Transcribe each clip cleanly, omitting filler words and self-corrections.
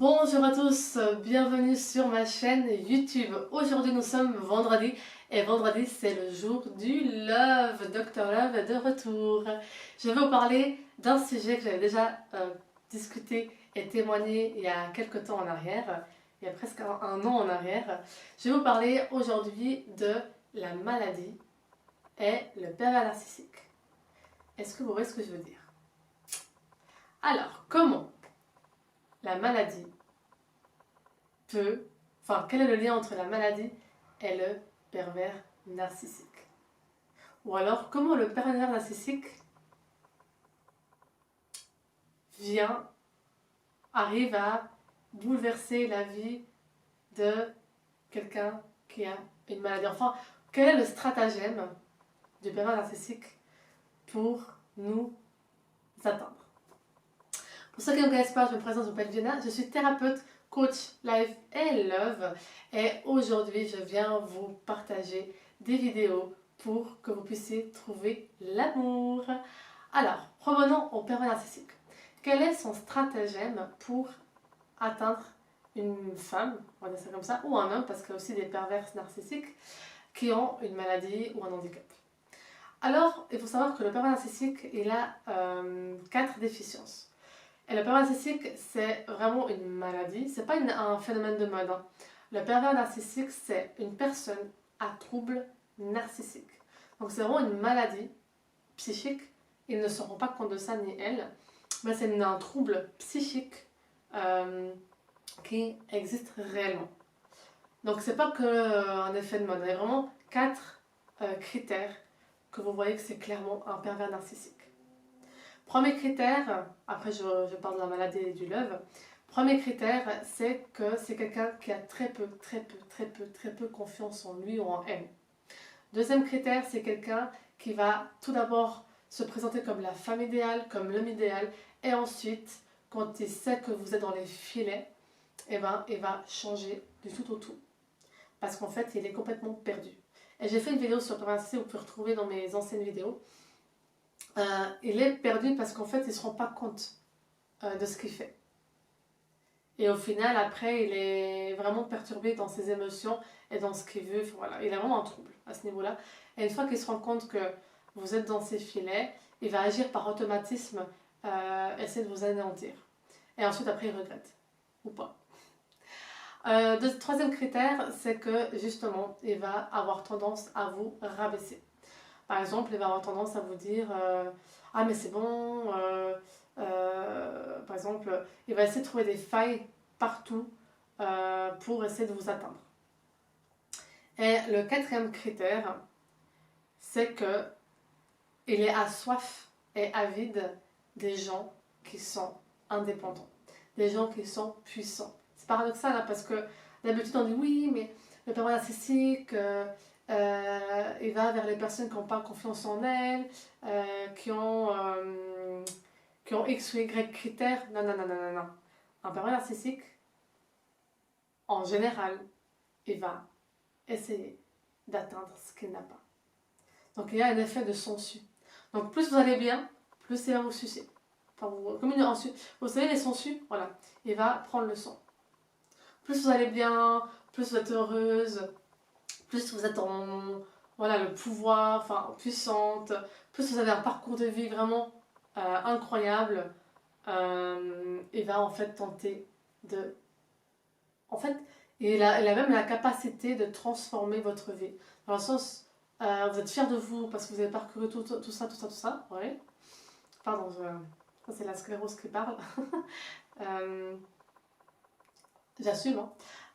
Bonjour à tous, bienvenue sur ma chaîne YouTube. Aujourd'hui nous sommes vendredi et vendredi c'est le jour du Love. Dr Love est de retour. Je vais vous parler d'un sujet que j'avais déjà discuté et témoigné il y a quelques temps en arrière, il y a presque un an en arrière. Je vais vous parler aujourd'hui de la maladie et le pervers narcissique. Est-ce que vous voyez ce que je veux dire? Alors, comment la maladie quel est le lien entre la maladie et le pervers narcissique? Ou alors, comment le pervers narcissique arrive à bouleverser la vie de quelqu'un qui a une maladie? Enfin, quel est le stratagème du pervers narcissique pour nous atteindre? Pour ceux qui ne me connaissent pas, je me présente, je m'appelle Jenna, je suis thérapeute, coach, life et love. Et aujourd'hui, je viens vous partager des vidéos pour que vous puissiez trouver l'amour. Alors, revenons au pervers narcissique. Quel est son stratagème pour atteindre une femme, on va dire ça comme ça, ou un homme, parce qu'il y a aussi des pervers narcissiques qui ont une maladie ou un handicap? Alors, il faut savoir que le pervers narcissique, il a 4 déficiences. Et le pervers narcissique, c'est vraiment une maladie, c'est pas un phénomène de mode. Hein. Le pervers narcissique, c'est une personne à trouble narcissique. Donc c'est vraiment une maladie psychique. Ils ne se rendent pas compte de ça, ni elle. Mais c'est un trouble psychique qui existe réellement. Donc c'est pas qu'un effet de mode. Il y a vraiment 4 critères que vous voyez que c'est clairement un pervers narcissique. Premier critère, après je parle de la maladie et du love. Premier critère, c'est que c'est quelqu'un qui a très peu confiance en lui ou en elle. Deuxième critère, c'est quelqu'un qui va tout d'abord se présenter comme la femme idéale, comme l'homme idéal, et ensuite, quand il sait que vous êtes dans les filets, eh ben, il va changer du tout au tout. Parce qu'en fait, il est complètement perdu. Et j'ai fait une vidéo sur le pervers narcissique, vous pouvez retrouver dans mes anciennes vidéos. Il est perdu parce qu'en fait, il ne se rend pas compte de ce qu'il fait. Et au final, après, il est vraiment perturbé dans ses émotions et dans ce qu'il veut. Voilà, il a vraiment un trouble à ce niveau-là. Et une fois qu'il se rend compte que vous êtes dans ses filets, il va agir par automatisme, essayer de vous anéantir. Et ensuite, après, il regrette. Ou pas. Troisième critère, c'est que justement, il va avoir tendance à vous rabaisser. Par exemple, il va avoir tendance à vous dire ah mais c'est bon, par exemple, il va essayer de trouver des failles partout pour essayer de vous atteindre. Et le quatrième critère, c'est que il est assoif et avide des gens qui sont indépendants, des gens qui sont puissants. C'est paradoxal hein, parce que d'habitude on dit oui, mais le pervers narcissique, il va vers les personnes qui n'ont pas confiance en elles, qui ont X ou Y critères. Non, non, non, non, non, non. Un pervers narcissique, en général, il va essayer d'atteindre ce qu'il n'a pas. Donc il y a un effet de sangsue. Donc plus vous allez bien, plus il va vous sucer. Enfin, comme vous savez les sangsues, voilà, il va prendre le sang. Plus vous allez bien, plus vous êtes heureuse, plus vous êtes en voilà, le pouvoir, enfin puissante, plus vous avez un parcours de vie vraiment incroyable, il va en fait tenter de... En fait, il a même la capacité de transformer votre vie. Dans le sens, vous êtes fier de vous parce que vous avez parcouru tout ça, ouais. Pardon, ça c'est la sclérose qui parle. euh, J'assume.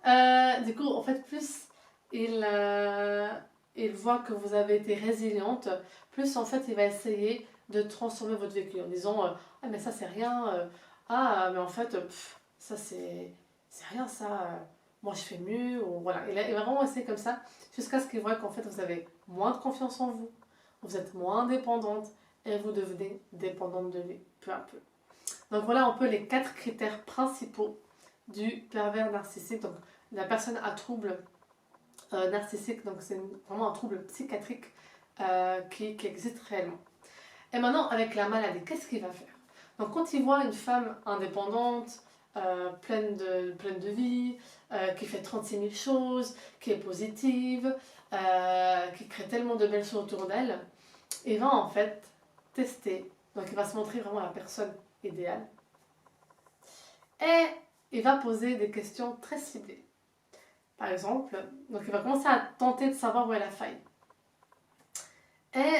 Hein. Du coup, en fait, plus il voit que vous avez été résiliente, plus en fait il va essayer de transformer votre vécu en disant ah mais ça c'est rien, ah mais en fait ça c'est rien ça, moi je fais mieux, ou voilà. Il va vraiment essayer comme ça jusqu'à ce qu'il voit qu'en fait vous avez moins de confiance en vous, vous êtes moins indépendante et vous devenez dépendante de lui peu à peu. Donc voilà un peu les 4 critères principaux du pervers narcissique. Donc la personne à trouble narcissique, donc c'est vraiment un trouble psychiatrique qui existe réellement. Et maintenant avec la maladie, qu'est-ce qu'il va faire? Donc quand il voit une femme indépendante, pleine de vie, qui fait 36 000 choses, qui est positive, qui crée tellement de belles choses autour d'elle, et va en fait tester. Donc il va se montrer vraiment la personne idéale. Et il va poser des questions très ciblées. Par exemple, donc il va commencer à tenter de savoir où est la faille. Et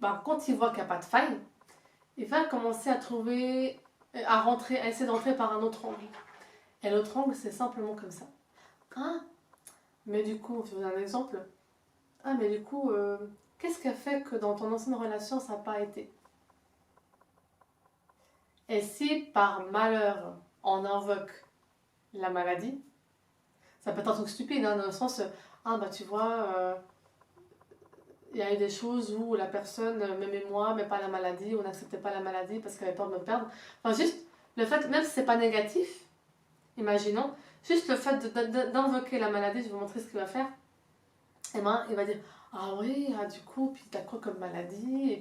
ben, quand il voit qu'il n'y a pas de faille, il va commencer à essayer d'entrer par un autre angle. Et l'autre angle, c'est simplement comme ça. Ah, mais du coup, je vous donne un exemple. Ah, mais du coup, qu'est-ce qui a fait que dans ton ancienne relation, ça n'a pas été? Et si par malheur, on invoque la maladie, ça peut être un truc stupide, hein, dans le sens, ah bah tu vois, il y a eu des choses où la personne m'aimait moi, mais pas la maladie, ou n'acceptait pas la maladie parce qu'elle avait peur de me perdre. Enfin, juste le fait, même si c'est pas négatif, imaginons, juste le fait d'invoquer la maladie, je vais vous montrer ce qu'il va faire. Et ben, il va dire, ah oui, ah, du coup, puis t'as quoi comme maladie? Et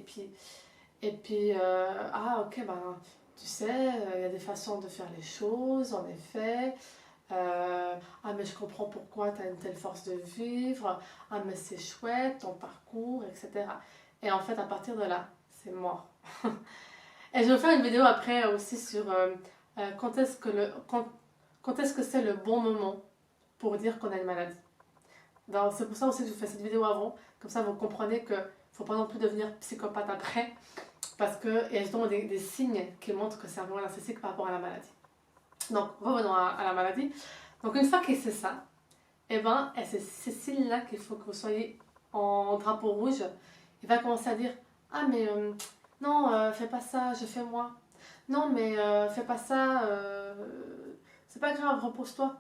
puis ah ok, ben, tu sais, il y a des façons de faire les choses, en effet. Ah mais je comprends pourquoi tu as une telle force de vivre, ah mais c'est chouette ton parcours, etc. Et en fait à partir de là, c'est mort. Et je vais faire une vidéo après aussi sur quand est-ce que c'est le bon moment pour dire qu'on a une maladie. C'est pour ça aussi que je vous fais cette vidéo avant, comme ça vous comprenez que faut pas non plus devenir psychopathe après, parce qu'il y a justement des signes qui montrent que c'est un problème narcissique par rapport à la maladie. Donc revenons à la maladie. Donc une fois qu'il sait ça, et ben, c'est ces signes-là qu'il faut que vous soyez en drapeau rouge. Il va commencer à dire, ah mais non, fais pas ça, je fais moi. Non mais fais pas ça, c'est pas grave, repose-toi.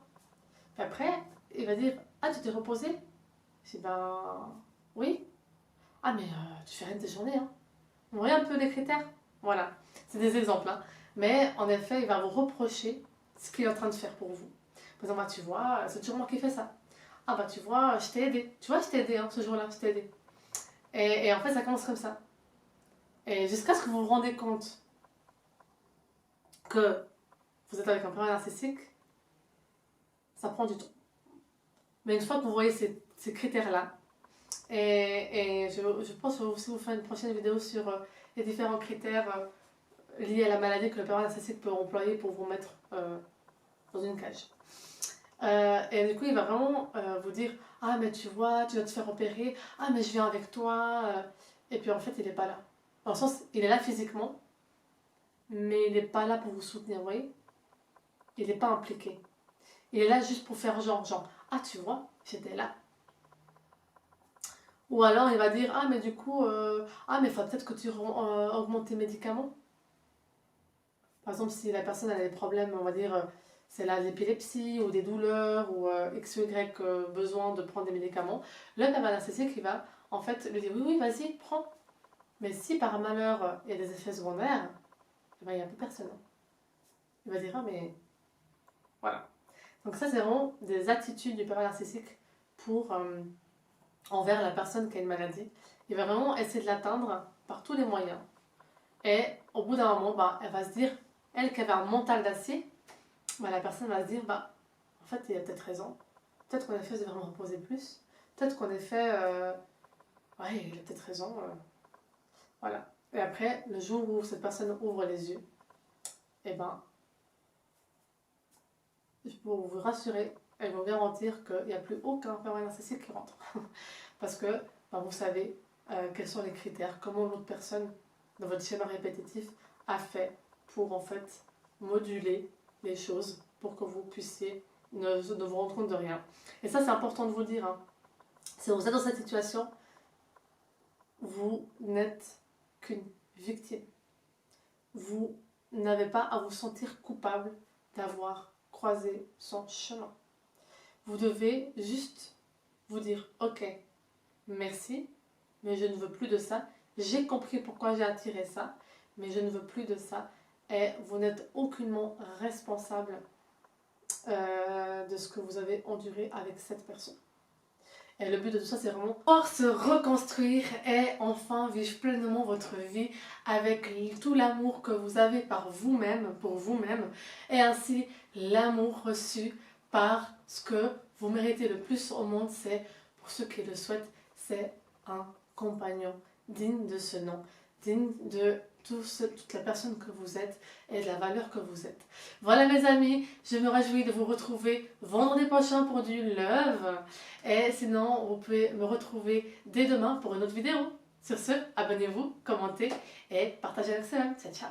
Puis après, il va dire, ah tu t'es reposé? Je dis, ben oui. Ah mais tu fais rien de tes journées, hein. Vous voyez un peu les critères? Voilà, c'est des exemples, hein. Mais en effet, il va vous reprocher ce qu'il est en train de faire pour vous. Par exemple, tu vois, c'est toujours moi qui fais ça. Ah bah tu vois, je t'ai aidé. Tu vois, je t'ai aidé, hein, ce jour-là, je t'ai aidé. Et en fait, ça commence comme ça. Et jusqu'à ce que vous vous rendez compte que vous êtes avec un parent narcissique, ça prend du temps. Mais une fois que vous voyez ces critères-là, et je pense que je vais aussi vous faire une prochaine vidéo sur les différents critères liés à la maladie que le parent narcissique peut employer pour vous mettre dans une cage. Et du coup, il va vraiment vous dire, ah mais tu vois, tu vas te faire opérer, ah mais je viens avec toi. Et puis en fait, il n'est pas là. Dans le sens, il est là physiquement, mais il n'est pas là pour vous soutenir, vous voyez? Il n'est pas impliqué. Il est là juste pour faire genre, ah tu vois, j'étais là. Ou alors il va dire, ah mais du coup, ah mais il faut peut-être que tu augmentes tes médicaments. Par exemple, si la personne a des problèmes, on va dire, c'est l'épilepsie ou des douleurs ou X ou Y besoin de prendre des médicaments, le père narcissique il va en fait lui dire, oui, oui, vas-y, prends. Mais si par malheur il y a des effets secondaires, eh ben, il n'y a plus personne. Il va dire, ah mais voilà. Donc ça, c'est vraiment des attitudes du père narcissique pour, envers la personne qui a une maladie. Il va vraiment essayer de l'atteindre par tous les moyens. Et au bout d'un moment, bah, elle va se dire, elle qui avait un mental d'acier, bah, la personne va se dire, bah, en fait, il a peut-être raison. Peut-être qu'en effet, je devrais me reposer plus. Peut-être qu'en effet, ouais, il a peut-être raison. Voilà. Et après, le jour où cette personne ouvre les yeux, eh ben, je peux vous rassurer, elle vous garantir qu'il n'y a plus aucun pervers narcissique qui rentre. Parce que ben, vous savez quels sont les critères, comment l'autre personne, dans votre schéma répétitif, a fait pour en fait moduler les choses pour que vous puissiez ne vous rendre compte de rien. Et ça, c'est important de vous le dire. Hein. Si vous êtes dans cette situation, vous n'êtes qu'une victime. Vous n'avez pas à vous sentir coupable d'avoir croisé son chemin. Vous devez juste vous dire, ok, merci, mais je ne veux plus de ça. J'ai compris pourquoi j'ai attiré ça, mais je ne veux plus de ça. Et vous n'êtes aucunement responsable de ce que vous avez enduré avec cette personne. Et le but de tout ça, c'est vraiment pouvoir se reconstruire et enfin vivre pleinement votre vie avec tout l'amour que vous avez par vous-même, pour vous-même, et ainsi l'amour reçu par ce que vous méritez le plus au monde, c'est, pour ceux qui le souhaitent, c'est un compagnon digne de ce nom, digne de toute la personne que vous êtes et de la valeur que vous êtes. Voilà mes amis, je me réjouis de vous retrouver vendredi prochain pour du love. Et sinon, vous pouvez me retrouver dès demain pour une autre vidéo. Sur ce, abonnez-vous, commentez et partagez avec cela. Ciao, ciao.